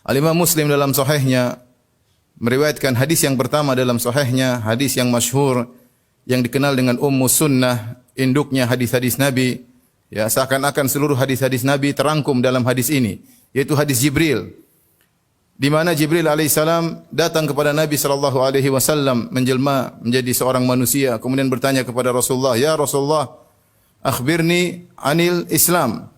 Al-Imam Muslim dalam sahihnya meriwayatkan hadis yang pertama dalam sahihnya, hadis yang masyhur yang dikenal dengan Ummu Sunnah, induknya hadis-hadis Nabi. Ya, seakan-akan seluruh hadis-hadis Nabi terangkum dalam hadis ini, yaitu hadis Jibril. Di mana Jibril alaihissalam datang kepada Nabi sallallahu alaihi wasallam menjelma menjadi seorang manusia, kemudian bertanya kepada Rasulullah, "Ya Rasulullah, akhbirni anil Islam."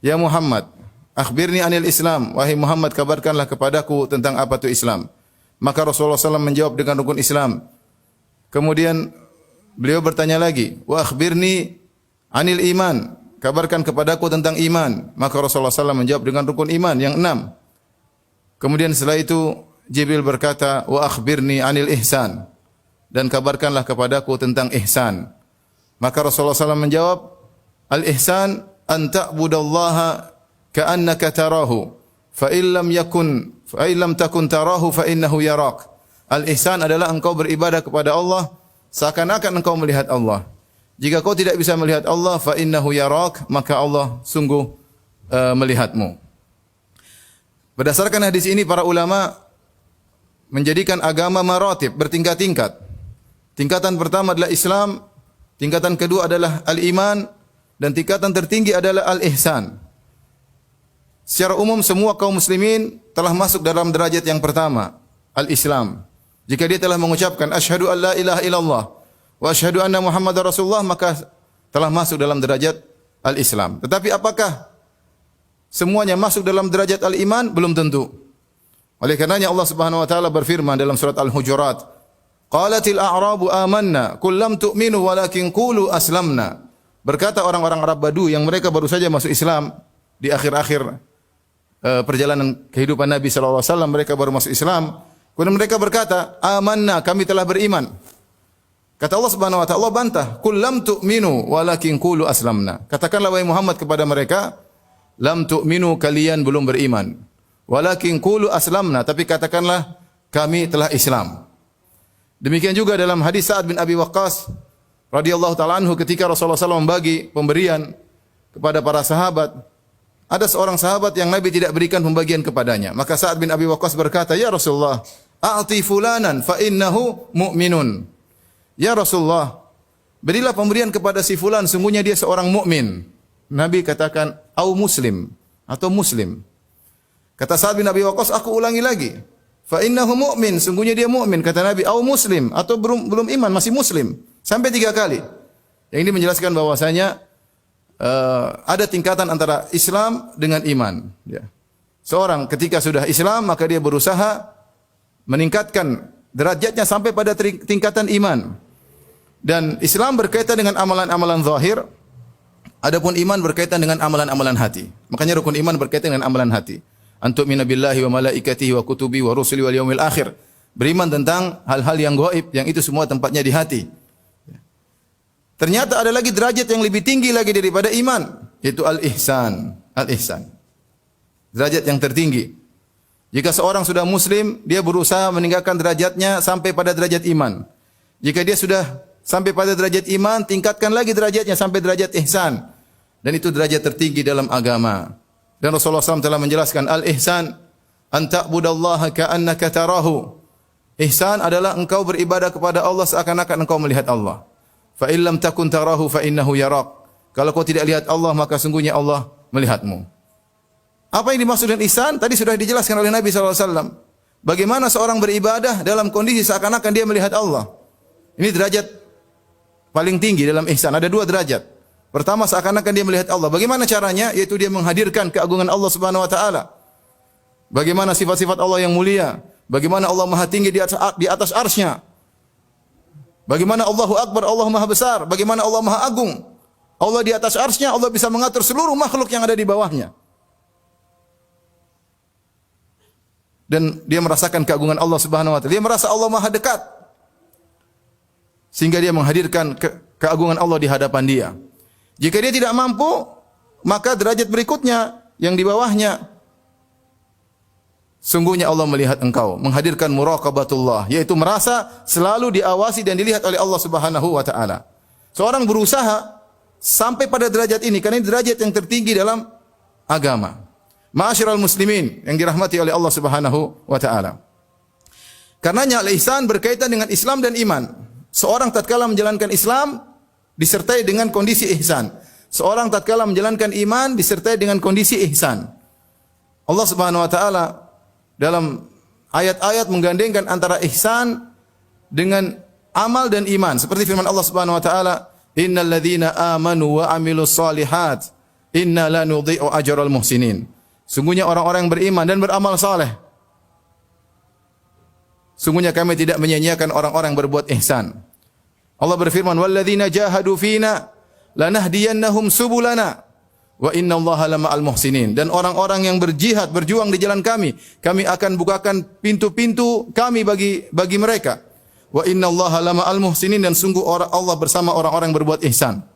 Ya Muhammad, akhbirni anil Islam. Wahai Muhammad, kabarkanlah kepadaku tentang apa itu Islam. Maka Rasulullah SAW menjawab dengan rukun Islam. Kemudian beliau bertanya lagi, wa akhbirni anil iman. Kabarkan kepadaku tentang iman. Maka Rasulullah SAW menjawab dengan rukun iman yang 6. Kemudian setelah itu Jibril berkata, wa akhbirni anil ihsan. Dan kabarkanlah kepadaku tentang ihsan. Maka Rasulullah SAW menjawab, al-ihsan an ta'budallaha ka'annaka tarahu fa illam takun tarahu fa innahu yarak. Al-ihsan adalah engkau beribadah kepada Allah seakan-akan engkau melihat Allah. Jika kau tidak bisa melihat Allah, fa innahu yarak, maka Allah sungguh melihatmu. Berdasarkan hadis ini para ulama menjadikan agama maratib, bertingkat-tingkat. Tingkatan pertama adalah Islam, tingkatan kedua adalah al-iman, dan tingkatan tertinggi adalah al-ihsan. Secara umum semua kaum muslimin telah masuk dalam derajat yang pertama, al-Islam. Jika dia telah mengucapkan asyhadu an la ilaha illallah wa asyhadu anna Muhammadar Rasulullah, maka telah masuk dalam derajat al-Islam. Tetapi apakah semuanya masuk dalam derajat al-iman? Belum tentu. Oleh karenanya Allah Subhanahu wa taala berfirman dalam surat Al-Hujurat, qalatil a'rabu amanna qul lam tu'minu walakin qulu aslamna. Berkata orang-orang Arab Badu yang mereka baru saja masuk Islam di akhir-akhir perjalanan kehidupan Nabi sallallahu alaihi wasallam, mereka baru masuk Islam. Kemudian mereka berkata, "Amanna, kami telah beriman." Kata Allah Subhanahu wa taala, Allah bantah, "Qul lam tu'minu walakin qulu aslamna." Katakanlah wahai Muhammad kepada mereka, "Lam tu'minu, kalian belum beriman. Walakin qulu aslamna, tapi katakanlah kami telah Islam." Demikian juga dalam hadis Sa'ad bin Abi Waqqas radhiyallahu taala anhu, ketika Rasulullah SAW membagi pemberian kepada para sahabat, ada seorang sahabat yang Nabi tidak berikan pembagian kepadanya. Maka Sa'ad bin Abi Waqqas berkata, "Ya Rasulullah, a'ti fulanan fa innahu mu'minun." Ya Rasulullah, berilah pemberian kepada si fulan, sungguhnya dia seorang mukmin. Nabi katakan, "Au muslim," atau muslim. Kata Sa'ad bin Abi Waqqas, aku ulangi lagi, fa innahu mu'min, sungguhnya dia mukmin. Kata Nabi, "Au muslim," atau belum iman, masih muslim. Sampai 3 kali. Yang ini menjelaskan bahwasanya ada tingkatan antara Islam dengan iman. Ya. Seorang ketika sudah Islam, maka dia berusaha meningkatkan derajatnya sampai pada tingkatan iman. Dan Islam berkaitan dengan amalan-amalan zahir, adapun iman berkaitan dengan amalan-amalan hati. Makanya rukun iman berkaitan dengan amalan hati. Antu'mina billahi wa malaikatihi wa kutubi wa rusuli wal yaumil akhir. Beriman tentang hal-hal yang gaib, yang itu semua tempatnya di hati. Ternyata ada lagi derajat yang lebih tinggi lagi daripada iman, yaitu al-ihsan. Al-ihsan, derajat yang tertinggi. Jika seorang sudah muslim, dia berusaha meninggalkan derajatnya sampai pada derajat iman. Jika dia sudah sampai pada derajat iman, tingkatkan lagi derajatnya sampai derajat ihsan. Dan itu derajat tertinggi dalam agama. Dan Rasulullah SAW telah menjelaskan, al-ihsan an ta'budallaha ka'annaka tarahu. Ihsan adalah engkau beribadah kepada Allah seakan-akan engkau melihat Allah. Fa illam takun tarahu fa innahu yarak. Kalau kau tidak lihat Allah, maka sungguhnya Allah melihatmu. Apa yang dimaksud dengan ihsan? Tadi sudah dijelaskan oleh Nabi SAW. Bagaimana seorang beribadah dalam kondisi seakan-akan dia melihat Allah. Ini derajat paling tinggi dalam ihsan. Ada 2 derajat. Pertama, seakan-akan dia melihat Allah. Bagaimana caranya? Yaitu dia menghadirkan keagungan Allah Subhanahu wa taala. Bagaimana sifat-sifat Allah yang mulia? Bagaimana Allah Maha tinggi di atas arsy-Nya? Bagaimana Allahu Akbar, Allah Maha besar. Bagaimana Allah Maha agung. Allah di atas arsy-Nya, Allah bisa mengatur seluruh makhluk yang ada di bawahnya. Dan dia merasakan keagungan Allah Subhanahu wa taala. Dia merasa Allah Maha dekat. Sehingga dia menghadirkan keagungan Allah di hadapan dia. Jika dia tidak mampu, maka derajat berikutnya yang di bawahnya, sungguhnya Allah melihat engkau, menghadirkan muraqabatullah, yaitu merasa selalu diawasi dan dilihat oleh Allah Subhanahu wa taala. Seorang berusaha sampai pada derajat ini karena ini derajat yang tertinggi dalam agama. Ma'asyiral muslimin yang dirahmati oleh Allah Subhanahu wa taala. Karenanya al-ihsan berkaitan dengan Islam dan iman. Seorang tatkala menjalankan Islam disertai dengan kondisi ihsan. Seorang tatkala menjalankan iman disertai dengan kondisi ihsan. Allah Subhanahu wa taala dalam ayat-ayat menggandengkan antara ihsan dengan amal dan iman. Seperti firman Allah Subhanahu wa taala, "Innal ladzina amanu wa amilus solihat, inna la nudhi'u ajral muhsinin." Sungguhnya orang-orang yang beriman dan beramal saleh, sungguhnya kami tidak menyia-nyiakan orang-orang yang berbuat ihsan. Allah berfirman, "Walladzina jahadu fina lanahdiyannahum subulana wa innallaha lama'al muhsinin." Dan orang-orang yang berjihad, berjuang di jalan kami akan bukakan pintu-pintu kami bagi mereka. Wa innallaha lama'al muhsinin, dan sungguh Allah bersama orang-orang yang berbuat ihsan.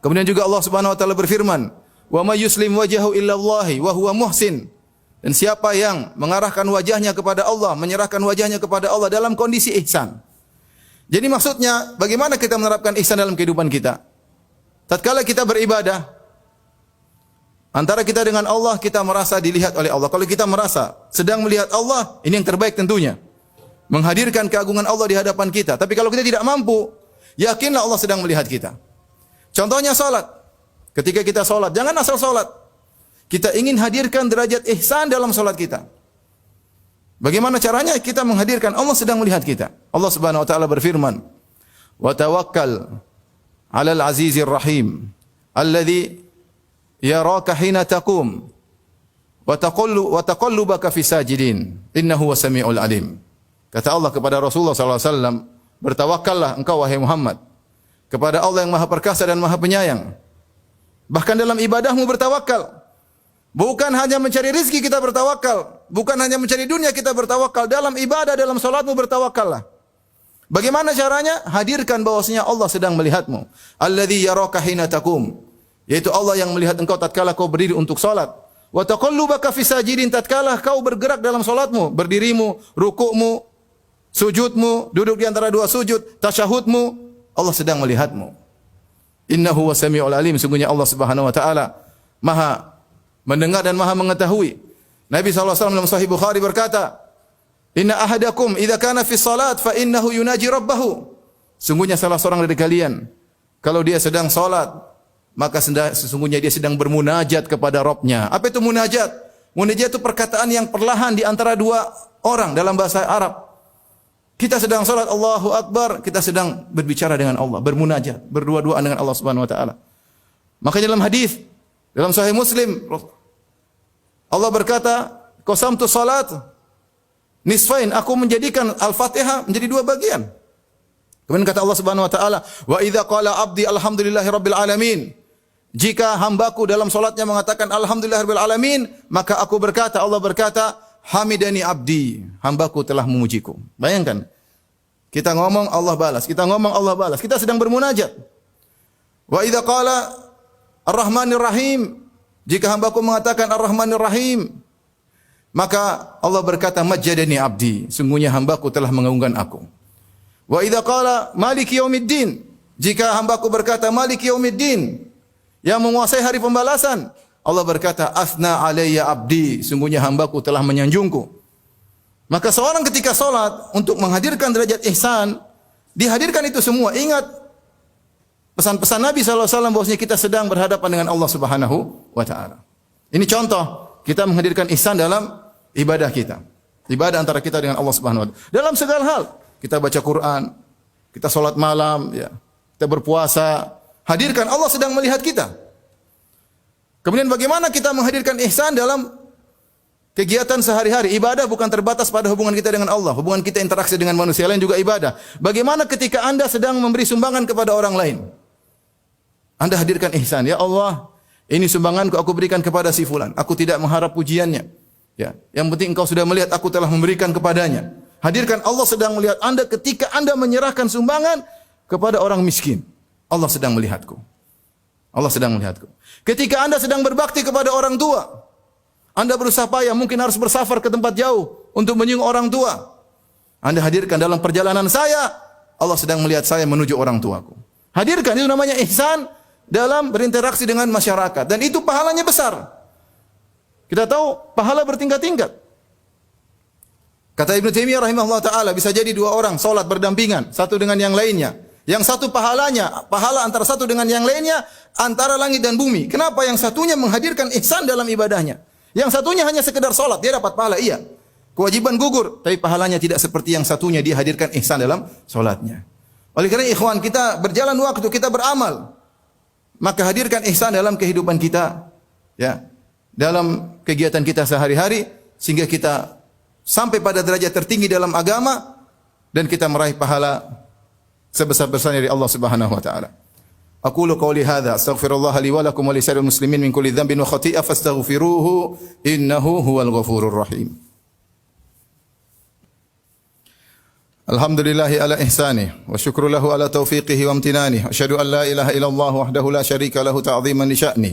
Kemudian juga Allah Subhanahu wa taala berfirman, "Wa may yuslim wajhahu illallahi wa huwa muhsin." Dan siapa yang mengarahkan wajahnya kepada Allah, menyerahkan wajahnya kepada Allah dalam kondisi ihsan. Jadi maksudnya, bagaimana kita menerapkan ihsan dalam kehidupan kita? Tatkala kita beribadah, antara kita dengan Allah, kita merasa dilihat oleh Allah. Kalau kita merasa sedang melihat Allah, ini yang terbaik tentunya. Menghadirkan keagungan Allah di hadapan kita. Tapi kalau kita tidak mampu, yakinlah Allah sedang melihat kita. Contohnya salat. Ketika kita salat, jangan asal salat. Kita ingin hadirkan derajat ihsan dalam salat kita. Bagaimana caranya? Kita menghadirkan Allah sedang melihat kita. Allah Subhanahu wa taala berfirman, "Wa tawakkal 'alal 'azizir rahim alladzi yaraka hina taqum wa taqallubaka fis sajidin innahu wasami'ul alim." Kata Allah kepada Rasulullah sallallahu alaihi wasallam, "Bertawakkallah engkau wahai Muhammad kepada Allah yang Maha Perkasa dan Maha Penyayang." Bahkan dalam ibadahmu bertawakal. Bukan hanya mencari rizki kita bertawakal. Bukan hanya mencari dunia kita bertawakal. Dalam ibadah, dalam salatmu bertawakallah. Bagaimana caranya? Hadirkan bahwasanya Allah sedang melihatmu. Alladzi yaraka hina taqum. Yaitu Allah yang melihat engkau tatkala kau berdiri untuk salat. Wa taqallubaka fi sajidin, tatkala kau bergerak dalam salatmu, berdirimu, rukukmu, sujudmu, duduk di antara dua sujud, tasyahudmu, Allah sedang melihatmu. Innahu wasami'ul alim, sungguhnya Allah Subhanahu wa taala Maha mendengar dan Maha mengetahui. Nabi sallallahu alaihi wasallam dalam Sahih Bukhari berkata, "Inna ahadakum idza kana fi salat fa innahu yunaji rabbahu." Sungguhnya salah seorang dari kalian kalau dia sedang salat, maka sesungguhnya dia sedang bermunajat kepada Rabb-nya. Apa itu munajat? Munajat itu perkataan yang perlahan di antara dua orang dalam bahasa Arab. Kita sedang salat, Allahu Akbar, kita sedang berbicara dengan Allah, bermunajat, berdua-duaan dengan Allah Subhanahu wa taala. Makanya dalam hadis dalam Sahih Muslim Allah berkata, "Qasamtu salat nisfain." Aku menjadikan Al-Fatihah menjadi dua bagian. Kemudian kata Allah Subhanahu wa taala, "Wa idza qala 'abdi alhamdulillahirabbil alamin." Jika hambaku dalam salatnya mengatakan alhamdulillahirabbil alamin, maka aku berkata, Allah berkata, "Hamidani abdi." Hambaku telah memujiku. Bayangkan. Kita ngomong Allah balas, kita ngomong Allah balas. Kita sedang bermunajat. Wa idza qala Ar-Rahmanir Rahim. Jika hambaku mengatakan Ar-Rahmanir Rahim, maka Allah berkata, "Majjadani abdi." Sungguhnya hambaku telah mengagungkan aku. Wa idza qala Maliki Yaumiddin. Jika hambaku berkata Maliki Yaumiddin, yang menguasai hari pembalasan, Allah berkata, "Asna alayya abdi." Sungguhnya hambaku telah menyanjungku. Maka seorang ketika salat untuk menghadirkan derajat ihsan, dihadirkan itu semua. Ingat pesan-pesan Nabi sallallahu alaihi wasallam bahwasanya kita sedang berhadapan dengan Allah Subhanahu wa taala. Ini contoh kita menghadirkan ihsan dalam ibadah kita. Ibadah antara kita dengan Allah Subhanahu wa taala. Dalam segala hal, kita baca Quran, kita salat malam, ya. Kita berpuasa, hadirkan Allah sedang melihat kita. Kemudian bagaimana kita menghadirkan ihsan dalam kegiatan sehari-hari? Ibadah bukan terbatas pada hubungan kita dengan Allah. Hubungan kita interaksi dengan manusia lain juga ibadah. Bagaimana ketika Anda sedang memberi sumbangan kepada orang lain? Anda hadirkan ihsan. Ya Allah, ini sumbanganku aku berikan kepada si fulan. Aku tidak mengharap pujiannya. Ya, yang penting engkau sudah melihat aku telah memberikan kepadanya. Hadirkan Allah sedang melihat Anda ketika Anda menyerahkan sumbangan kepada orang miskin. Allah sedang melihatku. Allah sedang melihatku. Ketika Anda sedang berbakti kepada orang tua, Anda berusaha payah, mungkin harus bersafar ke tempat jauh untuk menyinggung orang tua. Anda hadirkan dalam perjalanan saya, Allah sedang melihat saya menuju orang tuaku. Hadirkan, itu namanya ihsan dalam berinteraksi dengan masyarakat. Dan itu pahalanya besar. Kita tahu pahala bertingkat-tingkat. Kata Ibnu Taimiyah rahimahullah taala, bisa jadi dua orang salat berdampingan, satu dengan yang lainnya. Yang satu pahalanya, pahala antara satu dengan yang lainnya antara langit dan bumi. Kenapa? Yang satunya menghadirkan ihsan dalam ibadahnya. Yang satunya hanya sekedar salat, dia dapat pahala, iya. Kewajiban gugur, tapi pahalanya tidak seperti yang satunya, dia hadirkan ihsan dalam salatnya. Oleh karena ikhwan, kita berjalan waktu, kita beramal, maka hadirkan ihsan dalam kehidupan kita, ya, dalam kegiatan kita sehari-hari, sehingga kita sampai pada derajat tertinggi dalam agama dan kita meraih pahala sebesar-besarnya dari Allah Subhanahu wa taala. Aqulu qawli hadza astaghfirullah li wa lakum wa li sa'iril muslimin min kulli dhanbin wa khati'ah fastaghfiruhu innahu huwal ghafurur rahim. Alhamdulillahi ala ihsanih wa syukru lahu ala taufiqihi wa amtinanih. Asyhadu an la ilaha illallah wahdahu la syarika lahu ta'ziman li sya'ni.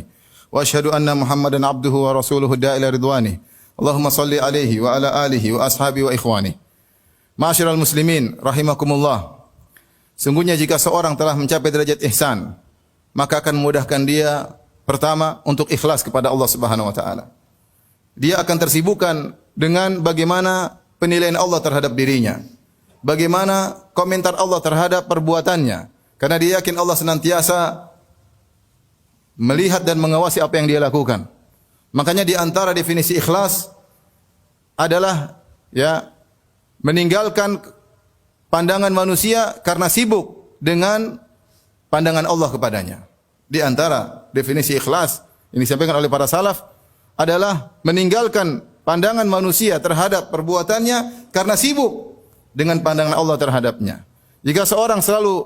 Wa asyhadu anna Muhammadan abduhu wa rasuluhu da'ila ridwanih. Allahumma salli alaihi wa ala alihi wa ashabi wa ikhwani. Ma'asyiral muslimin rahimakumullah. Sungguhnya jika seorang telah mencapai derajat ihsan, maka akan memudahkan dia pertama untuk ikhlas kepada Allah Subhanahu wa taala. Dia akan tersibukkan dengan bagaimana penilaian Allah terhadap dirinya. Bagaimana komentar Allah terhadap perbuatannya. Karena dia yakin Allah senantiasa melihat dan mengawasi apa yang dia lakukan. Makanya di antara definisi ikhlas adalah ya meninggalkan pandangan manusia karena sibuk dengan pandangan Allah kepadanya. Di antara definisi ikhlas yang disampaikan oleh para salaf adalah meninggalkan pandangan manusia terhadap perbuatannya karena sibuk dengan pandangan Allah terhadapnya. Jika seorang selalu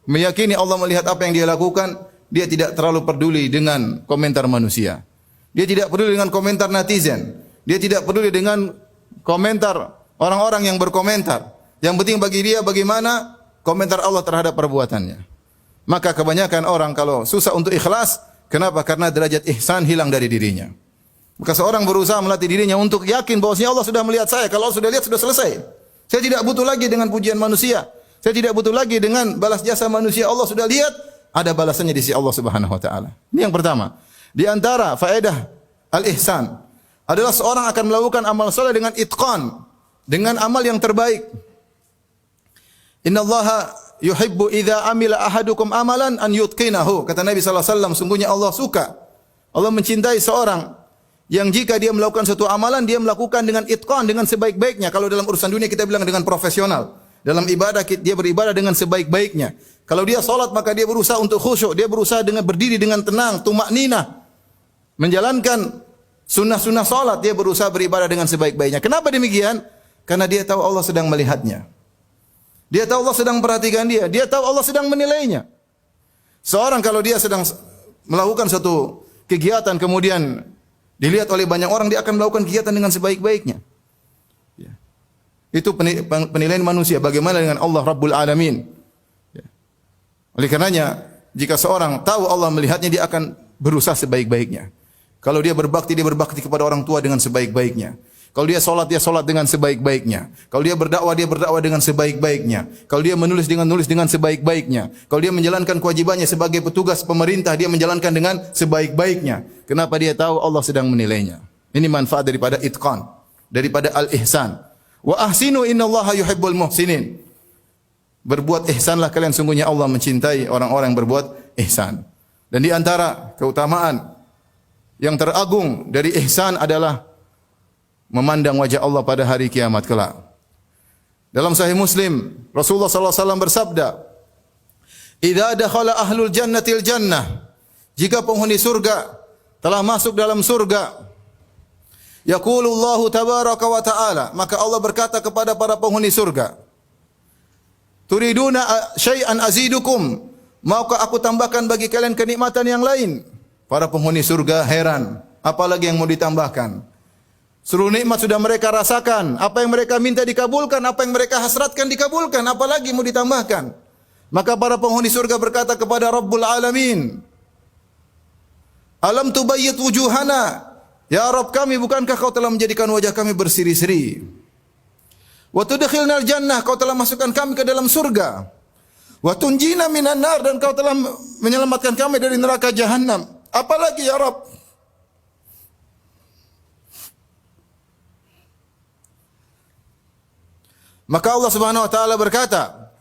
meyakini Allah melihat apa yang dia lakukan, dia tidak terlalu peduli dengan komentar manusia. Dia tidak peduli dengan komentar netizen. Dia tidak peduli dengan komentar orang-orang yang berkomentar. Yang penting bagi dia bagaimana komentar Allah terhadap perbuatannya. Maka kebanyakan orang kalau susah untuk ikhlas, kenapa? Karena derajat ihsan hilang dari dirinya. Maka seorang berusaha melatih dirinya untuk yakin bahwasanya Allah sudah melihat saya. Kalau Allah sudah lihat, sudah selesai. Saya tidak butuh lagi dengan pujian manusia. Saya tidak butuh lagi dengan balas jasa manusia. Allah sudah lihat, ada balasannya di sisi Allah Subhanahu wa taala. Ini yang pertama. Di antara faedah al-ihsan adalah seorang akan melakukan amal saleh dengan itqan, dengan amal yang terbaik. Innallaha yuhibbu idza amila ahadukum amalan an yutqinahu. Kata Nabi sallallahu alaihi wasallam, sungguhnya Allah suka, Allah mencintai seorang yang jika dia melakukan suatu amalan, dia melakukan dengan itqan, dengan sebaik-baiknya. Kalau dalam urusan dunia kita bilang dengan profesional. Dalam ibadah dia beribadah dengan sebaik-baiknya. Kalau dia salat maka dia berusaha untuk khusyuk, dia berusaha dengan berdiri dengan tenang, tumakninah. Menjalankan sunnah-sunnah salat, dia berusaha beribadah dengan sebaik-baiknya. Kenapa demikian? Karena dia tahu Allah sedang melihatnya. Dia tahu Allah sedang perhatikan dia. Dia tahu Allah sedang menilainya. Seorang kalau dia sedang melakukan suatu kegiatan kemudian dilihat oleh banyak orang, dia akan melakukan kegiatan dengan sebaik-baiknya. Ya. Itu penilaian manusia. Bagaimana dengan Allah Rabbul Alamin? Ya. Oleh karenanya, jika seorang tahu Allah melihatnya, dia akan berusaha sebaik-baiknya. Kalau dia berbakti kepada orang tua dengan sebaik-baiknya. Kalau dia solat dengan sebaik-baiknya. Kalau dia berdakwah dengan sebaik-baiknya. Kalau dia menulis dengan sebaik-baiknya. Kalau dia menjalankan kewajibannya sebagai petugas pemerintah, dia menjalankan dengan sebaik-baiknya. Kenapa? Dia tahu Allah sedang menilainya. Ini manfaat daripada itqan, daripada al-ihsan. Wa ahsinu innallaha yuhibbul muhsinin. Berbuat ihsanlah kalian, sungguhnya Allah mencintai orang-orang yang berbuat ihsan. Dan di antara keutamaan yang teragung dari ihsan adalah memandang wajah Allah pada hari kiamat kelak. Dalam Sahih Muslim, Rasulullah sallallahu alaihi wasallam bersabda, "Idza dakhala ahlul jannatil jannah," jika penghuni surga telah masuk dalam surga, yaqulullahu tabaraka wa ta'ala, maka Allah berkata kepada para penghuni surga, "Turiduna syai'an azidukum?" Maukah aku tambahkan bagi kalian kenikmatan yang lain? Para penghuni surga heran, apalagi yang mau ditambahkan? Seluruh nikmat sudah mereka rasakan. Apa yang mereka minta dikabulkan, apa yang mereka hasratkan dikabulkan, apalagi mau ditambahkan? Maka para penghuni surga berkata kepada Rabbul Alamin, "Alam tubayyit wujuhana?" Ya Rabb kami, bukankah kau telah menjadikan wajah kami berseri-seri? "Wa tudkhilnal jannah," kau telah masukkan kami ke dalam surga. "Wa tunjina minan nar," dan kau telah menyelamatkan kami dari neraka jahanam. Apalagi ya Rabb? Maka Allah Subhanahu wa taala berkata,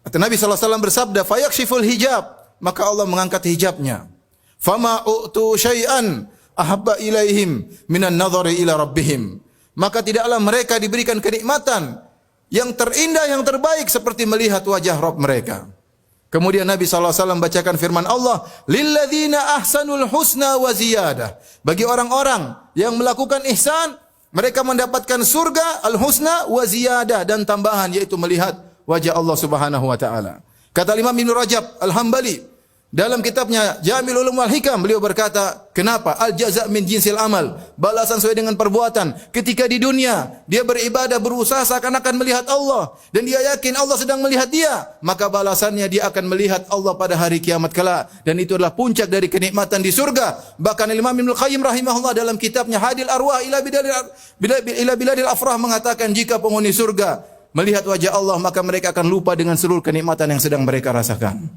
Nabi sallallahu alaihi wasallam bersabda, "Fayakshiful hijab." Maka Allah mengangkat hijabnya. "Fama u'tu syai'an ahabba ilaihim minan nadhari ila rabbihim." Maka tidaklah mereka diberikan kenikmatan yang terindah, yang terbaik seperti melihat wajah Rabb mereka. Kemudian Nabi sallallahu alaihi wasallam bacakan firman Allah, "Lilladzina ahsanul husna wa ziyadah." Bagi orang-orang yang melakukan ihsan, mereka mendapatkan surga, al-husna wa ziyadah, dan tambahan yaitu melihat wajah Allah Subhanahu wa taala. Kata Imam Ibnu Rajab Al-Hambali dalam kitabnya Jami'ul Ulum wal Hikam, beliau berkata, kenapa? Al-jaza' min jinsil amal. Balasan sesuai dengan perbuatan. Ketika di dunia dia beribadah, berusaha seakan-akan melihat Allah dan dia yakin Allah sedang melihat dia, maka balasannya dia akan melihat Allah pada hari kiamat kelak, dan itu adalah puncak dari kenikmatan di surga. Bahkan Imam Ibnu Qayyim rahimahullah dalam kitabnya Hadil Arwah ila Biladil Afrah mengatakan, jika penghuni surga melihat wajah Allah, maka mereka akan lupa dengan seluruh kenikmatan yang sedang mereka rasakan.